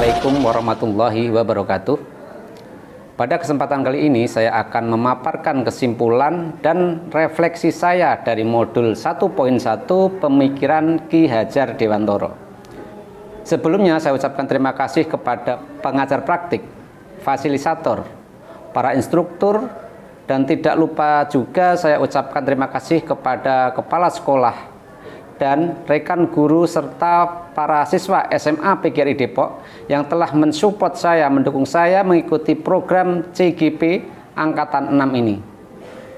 Assalamualaikum warahmatullahi wabarakatuh. Pada kesempatan kali ini saya akan memaparkan kesimpulan dan refleksi saya dari modul 1.1 Pemikiran Ki Hajar Dewantara. Sebelumnya saya ucapkan terima kasih kepada pengajar praktik, fasilitator, para instruktur, dan tidak lupa juga saya ucapkan terima kasih kepada kepala sekolah dan rekan guru serta para siswa SMA PGRI Depok yang telah mensupport saya, mendukung saya mengikuti program CGP Angkatan 6 ini.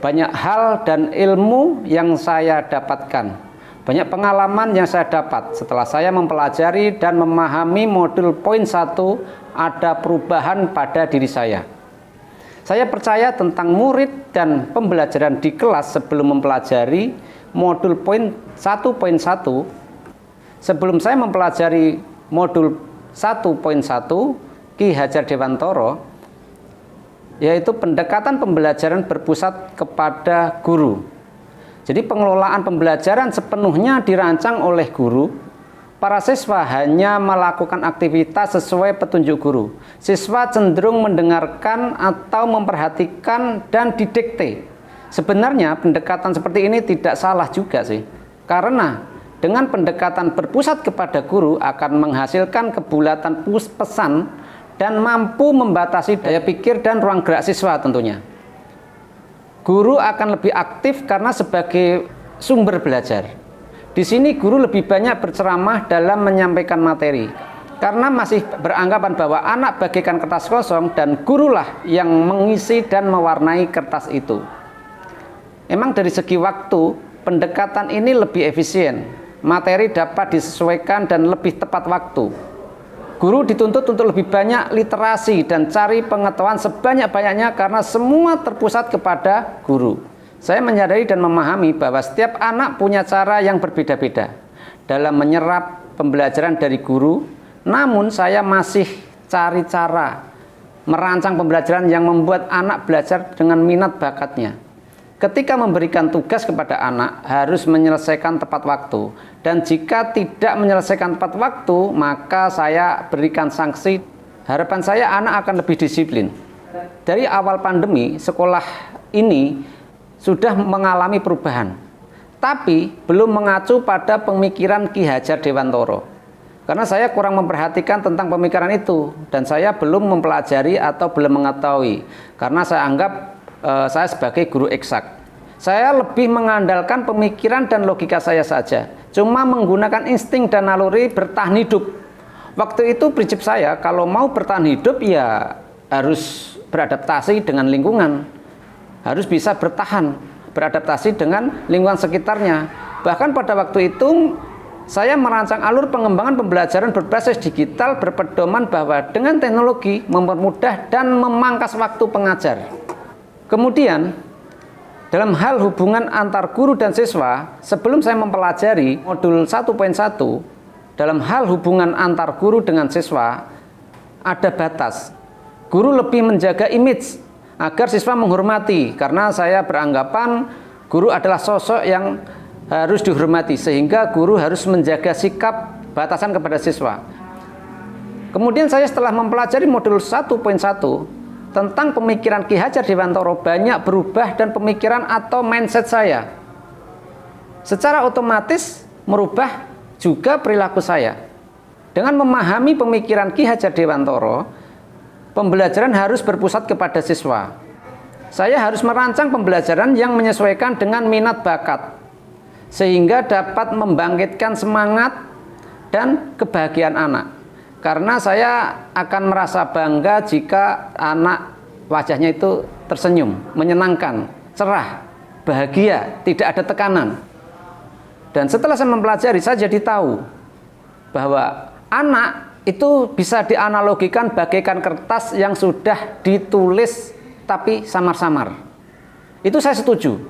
Banyak hal dan ilmu yang saya dapatkan, banyak pengalaman yang saya dapat setelah saya mempelajari dan memahami modul poin 1 ada perubahan pada diri saya. Saya percaya tentang murid dan pembelajaran di kelas sebelum mempelajari modul poin 1.1. Sebelum saya mempelajari modul 1.1 Ki Hajar Dewantara, yaitu pendekatan pembelajaran berpusat kepada guru. Jadi pengelolaan pembelajaran sepenuhnya dirancang oleh guru. Para siswa hanya melakukan aktivitas sesuai petunjuk guru. Siswa cenderung mendengarkan atau memperhatikan dan didikte. Sebenarnya pendekatan seperti ini tidak salah juga sih. Karena dengan pendekatan berpusat kepada guru akan menghasilkan kebulatan pesan dan mampu membatasi daya pikir dan ruang gerak siswa tentunya. Guru akan lebih aktif karena sebagai sumber belajar. Di sini guru lebih banyak berceramah dalam menyampaikan materi. Karena masih beranggapan bahwa anak bagaikan kertas kosong dan gurulah yang mengisi dan mewarnai kertas itu. Emang dari segi waktu, pendekatan ini lebih efisien. Materi dapat disesuaikan dan lebih tepat waktu. Guru dituntut untuk lebih banyak literasi dan cari pengetahuan sebanyak-banyaknya karena semua terpusat kepada guru. Saya menyadari dan memahami bahwa setiap anak punya cara yang berbeda-beda dalam menyerap pembelajaran dari guru. Namun saya masih cari cara merancang pembelajaran yang membuat anak belajar dengan minat bakatnya. Ketika memberikan tugas kepada anak harus menyelesaikan tepat waktu, dan jika tidak menyelesaikan tepat waktu maka saya berikan sanksi. Harapan saya anak akan lebih disiplin. Dari awal pandemi sekolah ini sudah mengalami perubahan, tapi belum mengacu pada pemikiran Ki Hajar Dewantara. Karena saya kurang memperhatikan tentang pemikiran itu dan saya belum mempelajari atau belum mengetahui. Karena saya anggap saya sebagai guru eksak. Saya lebih mengandalkan pemikiran dan logika saya saja. Cuma menggunakan insting dan naluri bertahan hidup. Waktu itu prinsip saya kalau mau bertahan hidup ya harus beradaptasi dengan lingkungan. Harus bisa bertahan, beradaptasi dengan lingkungan sekitarnya. Bahkan pada waktu itu saya merancang alur pengembangan pembelajaran berbasis digital berpedoman bahwa dengan teknologi mempermudah dan memangkas waktu pengajar. Kemudian dalam hal hubungan antar guru dan siswa, sebelum saya mempelajari modul 1.1, dalam hal hubungan antar guru dengan siswa ada batas. Guru lebih menjaga image agar siswa menghormati, karena saya beranggapan guru adalah sosok yang harus dihormati, sehingga guru harus menjaga sikap batasan kepada siswa. Kemudian saya setelah mempelajari modul 1.1 tentang pemikiran Ki Hajar Dewantara, banyak berubah dan pemikiran atau mindset saya secara otomatis merubah juga perilaku saya. Dengan memahami pemikiran Ki Hajar Dewantara, pembelajaran harus berpusat kepada siswa. Saya harus merancang pembelajaran yang menyesuaikan dengan minat bakat sehingga dapat membangkitkan semangat dan kebahagiaan anak. Karena saya akan merasa bangga jika anak wajahnya itu tersenyum, menyenangkan, cerah, bahagia, tidak ada tekanan. Dan setelah saya mempelajari, saya jadi tahu bahwa anak itu bisa dianalogikan bagaikan kertas yang sudah ditulis tapi samar-samar. Itu saya setuju.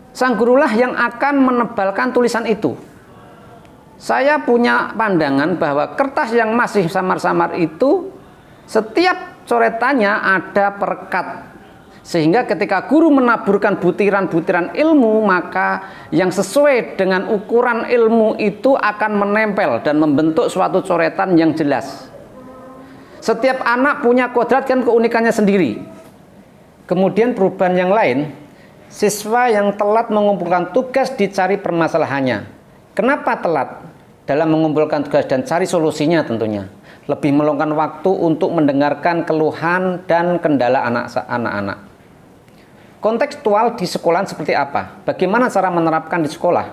Sang gurulah yang akan menebalkan tulisan itu. Saya punya pandangan bahwa kertas yang masih samar-samar itu setiap coretannya ada perekat. Sehingga ketika guru menaburkan butiran-butiran ilmu, maka yang sesuai dengan ukuran ilmu itu akan menempel dan membentuk suatu coretan yang jelas. Setiap anak punya kodrat kan keunikannya sendiri. Kemudian perubahan yang lain, siswa yang telat mengumpulkan tugas dicari permasalahannya. Kenapa telat dalam mengumpulkan tugas dan cari solusinya tentunya? Lebih meluangkan waktu untuk mendengarkan keluhan dan kendala anak-anak. Kontekstual di sekolah seperti apa? Bagaimana cara menerapkan di sekolah?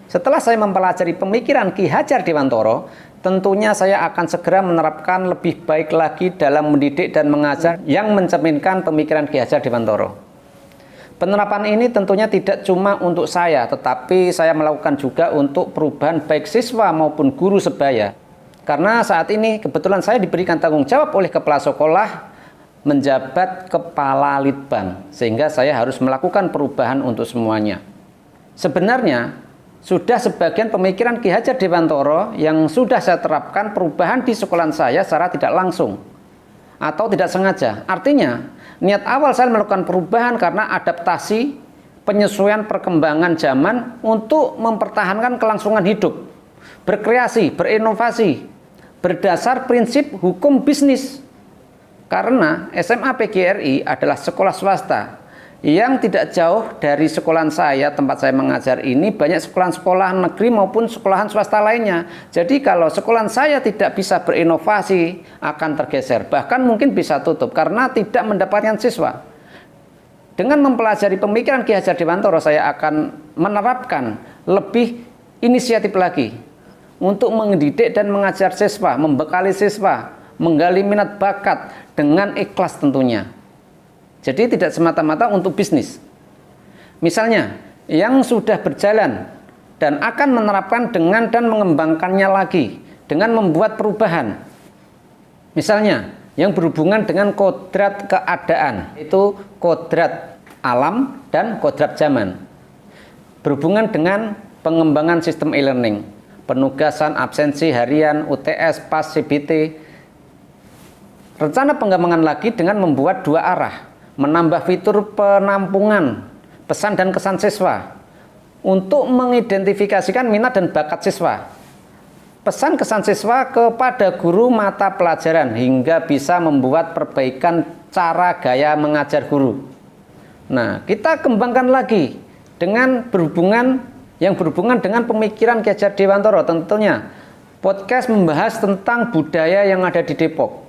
Setelah saya mempelajari pemikiran Ki Hajar Dewantara, tentunya saya akan segera menerapkan lebih baik lagi dalam mendidik dan mengajar yang mencerminkan pemikiran Ki Hajar Dewantara. Penerapan ini tentunya tidak cuma untuk saya, tetapi saya melakukan juga untuk perubahan baik siswa maupun guru sebaya. Karena saat ini kebetulan saya diberikan tanggung jawab oleh kepala sekolah menjabat kepala litbang, sehingga saya harus melakukan perubahan untuk semuanya. Sebenarnya sudah sebagian pemikiran Ki Hajar Dewantara yang sudah saya terapkan perubahan di sekolah saya secara tidak langsung atau tidak sengaja. Artinya, niat awal saya melakukan perubahan karena adaptasi, penyesuaian perkembangan zaman untuk mempertahankan kelangsungan hidup, berkreasi, berinovasi, berdasar prinsip hukum bisnis. Karena SMA PGRI adalah sekolah swasta yang tidak jauh dari sekolahan saya, tempat saya mengajar ini banyak sekolah-sekolah negeri maupun sekolahan swasta lainnya. Jadi kalau sekolahan saya tidak bisa berinovasi akan tergeser, bahkan mungkin bisa tutup karena tidak mendapatkan siswa. Dengan mempelajari pemikiran Ki Hajar Dewantara, saya akan menerapkan lebih inisiatif lagi untuk mendidik dan mengajar siswa, membekali siswa, menggali minat bakat dengan ikhlas tentunya. Jadi tidak semata-mata untuk bisnis. Misalnya, yang sudah berjalan dan akan menerapkan dengan dan mengembangkannya lagi dengan membuat perubahan. Misalnya, yang berhubungan dengan kodrat keadaan, itu kodrat alam dan kodrat zaman. Berhubungan dengan pengembangan sistem e-learning, penugasan, absensi harian, UTS, PAS, CBT. Rencana pengembangan lagi dengan membuat dua arah, menambah fitur penampungan pesan dan kesan siswa untuk mengidentifikasikan minat dan bakat siswa, pesan kesan siswa kepada guru mata pelajaran hingga bisa membuat perbaikan cara gaya mengajar guru. Nah, kita kembangkan lagi dengan berhubungan dengan pemikiran Ki Hajar Dewantara. Tentunya podcast membahas tentang budaya yang ada di Depok,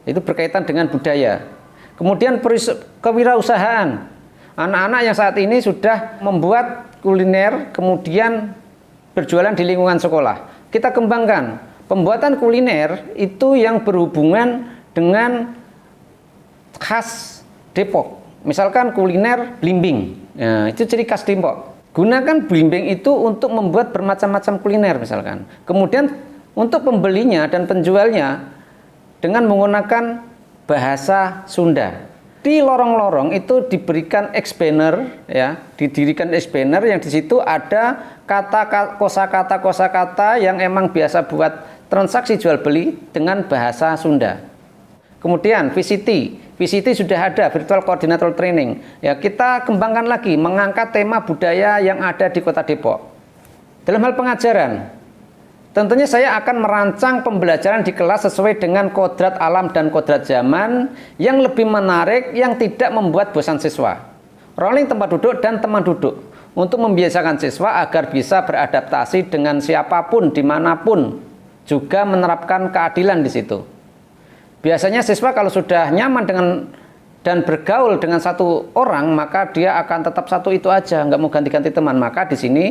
itu berkaitan dengan budaya. Kemudian kewirausahaan, anak-anak yang saat ini sudah membuat kuliner kemudian berjualan di lingkungan sekolah. Kita kembangkan pembuatan kuliner itu yang berhubungan dengan khas Depok. Misalkan kuliner blimbing, nah, itu ciri khas Depok. Gunakan blimbing itu untuk membuat bermacam-macam kuliner misalkan. Kemudian untuk pembelinya dan penjualnya dengan menggunakan bahasa Sunda. Di lorong-lorong itu diberikan expander, ya, didirikan expander yang di situ ada kosakata yang emang biasa buat transaksi jual beli dengan bahasa Sunda. Kemudian VCT sudah ada, virtual coordinator training. Ya, kita kembangkan lagi mengangkat tema budaya yang ada di Kota Depok. Dalam hal pengajaran, tentunya saya akan merancang pembelajaran di kelas sesuai dengan kodrat alam dan kodrat zaman yang lebih menarik, yang tidak membuat bosan siswa. Rolling tempat duduk dan teman duduk untuk membiasakan siswa agar bisa beradaptasi dengan siapapun, dimanapun, juga menerapkan keadilan di situ. Biasanya siswa kalau sudah nyaman dengan dan bergaul dengan satu orang, maka dia akan tetap satu itu aja, nggak mau ganti-ganti teman. Maka di sini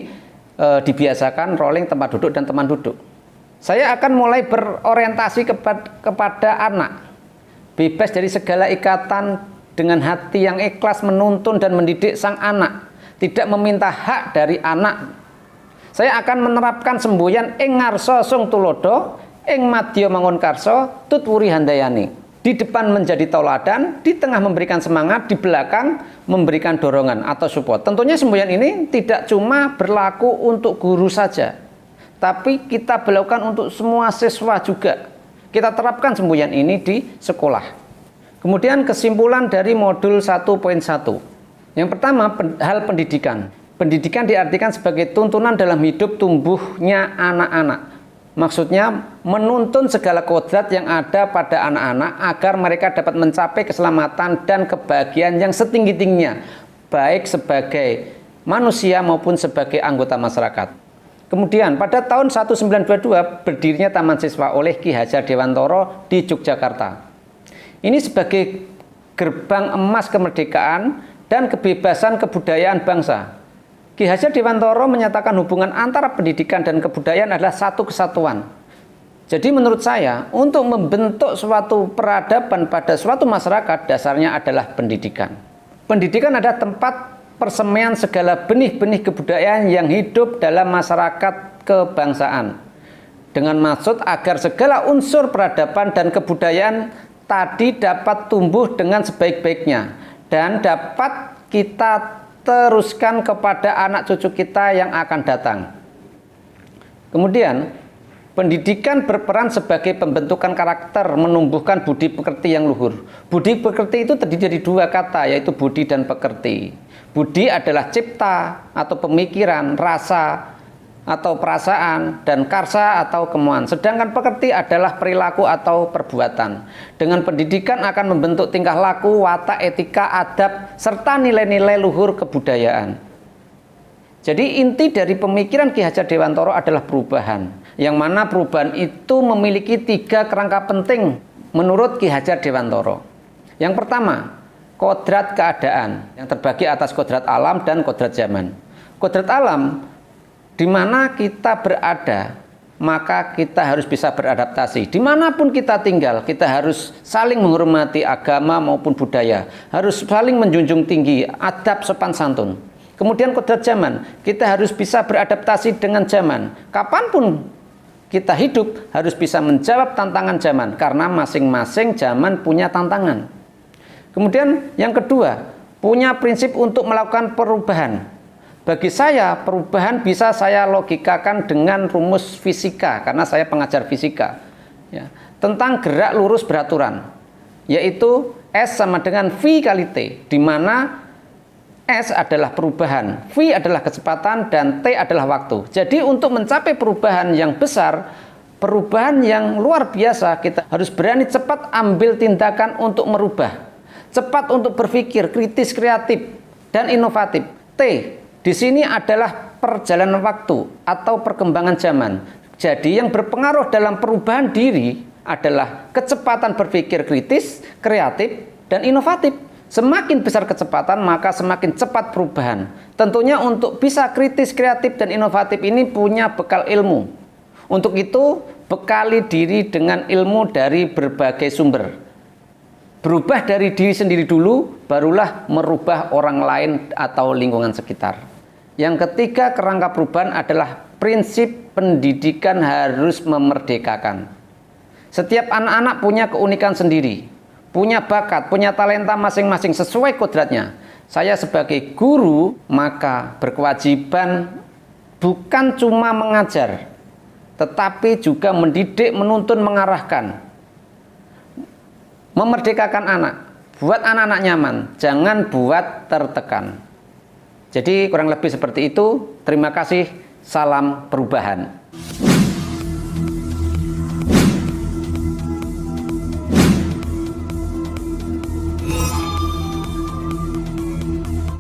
dibiasakan rolling tempat duduk dan teman duduk. Saya akan mulai berorientasi kepada anak, bebas dari segala ikatan, dengan hati yang ikhlas menuntun dan mendidik sang anak, tidak meminta hak dari anak. Saya akan menerapkan semboyan ing ngarsa sung tulodo, ing madya mangun karso, tutwuri handayani. Di depan menjadi tauladan, di tengah memberikan semangat, di belakang memberikan dorongan atau support. Tentunya semboyan ini tidak cuma berlaku untuk guru saja, tapi kita berlakukan untuk semua siswa juga. Kita terapkan semboyan ini di sekolah. Kemudian kesimpulan dari modul 1.1. Yang pertama, hal pendidikan. Pendidikan diartikan sebagai tuntunan dalam hidup tumbuhnya anak-anak. Maksudnya menuntun segala kodrat yang ada pada anak-anak agar mereka dapat mencapai keselamatan dan kebahagiaan yang setinggi-tingginya, baik sebagai manusia maupun sebagai anggota masyarakat. Kemudian pada tahun 1922 berdirinya Taman Siswa oleh Ki Hajar Dewantoro di Yogyakarta. Ini sebagai gerbang emas kemerdekaan dan kebebasan kebudayaan bangsa. Ki Hajar Dewantoro menyatakan hubungan antara pendidikan dan kebudayaan adalah satu kesatuan. Jadi menurut saya, untuk membentuk suatu peradaban pada suatu masyarakat, dasarnya adalah pendidikan. Pendidikan adalah tempat persemaian segala benih-benih kebudayaan yang hidup dalam masyarakat kebangsaan. Dengan maksud agar segala unsur peradaban dan kebudayaan tadi dapat tumbuh dengan sebaik-baiknya dan dapat kita teruskan kepada anak cucu kita yang akan datang. Kemudian, pendidikan berperan sebagai pembentukan karakter, menumbuhkan budi pekerti yang luhur. Budi pekerti itu terdiri dari dua kata, yaitu budi dan pekerti. Budi adalah cipta atau pemikiran, rasa atau perasaan, dan karsa atau kemauan. Sedangkan pekerti adalah perilaku atau perbuatan. Dengan pendidikan akan membentuk tingkah laku, watak, etika, adab, serta nilai-nilai luhur kebudayaan. Jadi inti dari pemikiran Ki Hajar Dewantoro adalah perubahan, yang mana perubahan itu memiliki 3 kerangka penting menurut Ki Hajar Dewantoro. Yang pertama, kodrat keadaan, yang terbagi atas kodrat alam dan kodrat zaman. Kodrat alam, di mana kita berada, maka kita harus bisa beradaptasi. Dimanapun kita tinggal, kita harus saling menghormati agama maupun budaya, harus saling menjunjung tinggi adab sopan santun. Kemudian kodrat zaman, kita harus bisa beradaptasi dengan zaman. Kapanpun kita hidup harus bisa menjawab tantangan zaman, karena masing-masing zaman punya tantangan. Kemudian yang kedua, punya prinsip untuk melakukan perubahan. Bagi saya, perubahan bisa saya logikakan dengan rumus fisika, karena saya pengajar fisika. Ya, tentang gerak lurus beraturan, yaitu S sama dengan V kali T, di mana S adalah perubahan, V adalah kecepatan, dan T adalah waktu. Jadi untuk mencapai perubahan yang besar, perubahan yang luar biasa, kita harus berani cepat ambil tindakan untuk merubah. Cepat untuk berpikir, kritis, kreatif, dan inovatif. T di sini adalah perjalanan waktu atau perkembangan zaman. Jadi yang berpengaruh dalam perubahan diri adalah kecepatan berpikir kritis, kreatif, dan inovatif. Semakin besar kecepatan, maka semakin cepat perubahan. Tentunya untuk bisa kritis, kreatif, dan inovatif ini punya bekal ilmu. Untuk itu, bekali diri dengan ilmu dari berbagai sumber. Berubah dari diri sendiri dulu, barulah merubah orang lain atau lingkungan sekitar. Yang ketiga, kerangka perubahan adalah prinsip pendidikan harus memerdekakan. Setiap anak-anak punya keunikan sendiri, punya bakat, punya talenta masing-masing sesuai kodratnya. Saya sebagai guru maka berkewajiban bukan cuma mengajar, tetapi juga mendidik, menuntun, mengarahkan. Memerdekakan anak, buat anak-anak nyaman, jangan buat tertekan. Jadi kurang lebih seperti itu. Terima kasih, salam perubahan.